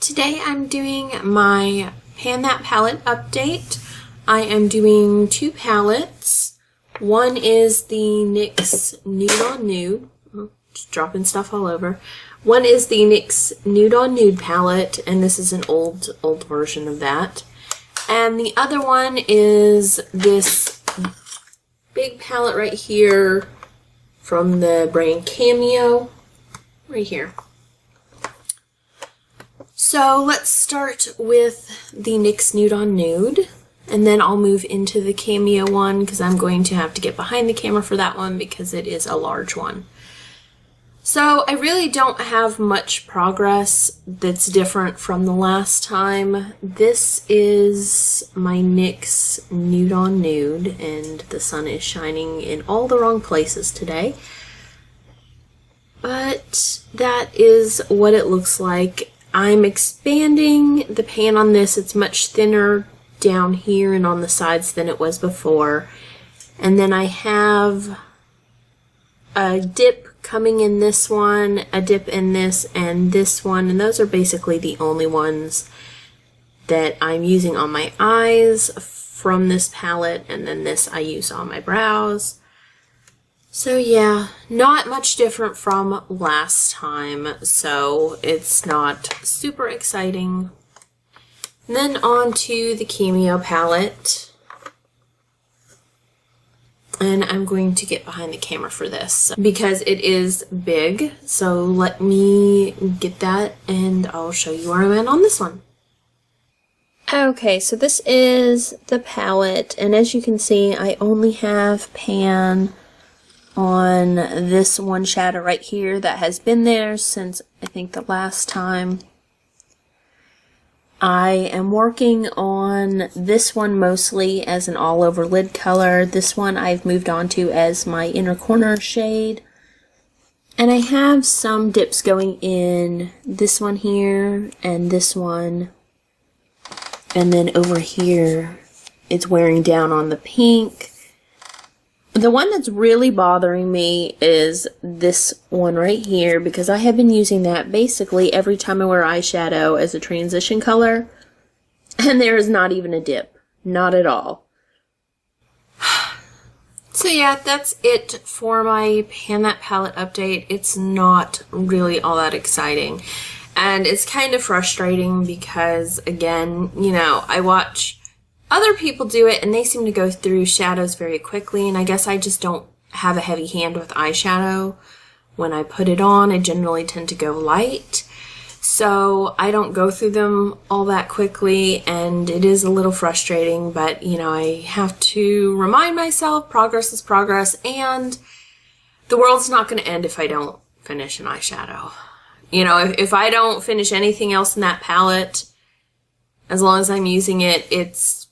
Today I'm doing my Pan That palette update. I am doing two palettes. One is the NYX Nude on Nude. Oh, just dropping stuff all over. One is the NYX Nude on Nude palette, and this is an old version of that. And the other one is this big palette right here from the brand Cameo, right here. So let's start with the NYX Nude on Nude, and then I'll move into the Cameo one because I'm going to have to get behind the camera for that one because it is a large one. So I really don't have much progress that's different from the last time. This is my NYX Nude on Nude, and the sun is shining in all the wrong places today. But that is what it looks like. I'm expanding the pan on this. It's much thinner down here and on the sides than it was before. And then I have a dip coming in this one, a dip in this, and this one. And those are basically the only ones that I'm using on my eyes from this palette. And then this I use on my brows. So yeah, not much different from last time, so it's not super exciting. And then on to the Cameo palette. And I'm going to get behind the camera for this because it is big. So let me get that and I'll show you where I'm at on this one. Okay, so this is the palette, and as you can see, I only have pan on this one shadow right here that has been there since I think the last time. I am working on this one mostly as an all over lid color. This one I've moved on to as my inner corner shade. And I have some dips going in this one here and this one. And then over here it's wearing down on the pink. The one that's really bothering me is this one right here because I have been using that basically every time I wear eyeshadow as a transition color, and there is not even a dip. Not at all. So yeah, that's it for my Pan That palette update. It's not really all that exciting, and it's kind of frustrating because, again, you know, I watch other people do it and they seem to go through shadows very quickly, and I guess I just don't have a heavy hand with eyeshadow. When I put it on, I generally tend to go light, so I don't go through them all that quickly, and it is a little frustrating, but you know, I have to remind myself progress is progress, and the world's not going to end if I don't finish an eyeshadow. You know, if I don't finish anything else in that palette, as long as I'm using it, it's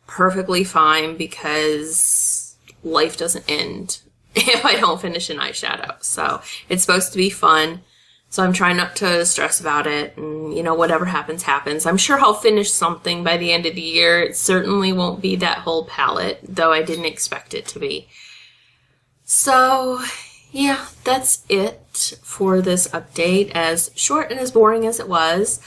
perfectly fine because life doesn't end if I don't finish an eyeshadow. So it's supposed to be fun. So I'm trying not to stress about it, and you know, whatever happens, happens. I'm sure I'll finish something by the end of the year. It certainly won't be that whole palette, though I didn't expect it to be. So yeah, that's it for this update, as short and as boring as it was.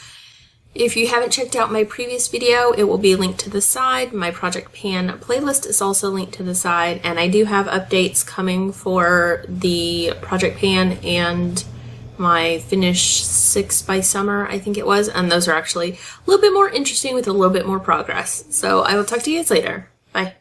If you haven't checked out my previous video, it will be linked to the side. My Project Pan playlist is also linked to the side, and I do have updates coming for the Project Pan and my Finish 6 by Summer, I think it was, and those are actually a little bit more interesting with a little bit more progress. So I will talk to you guys later. Bye.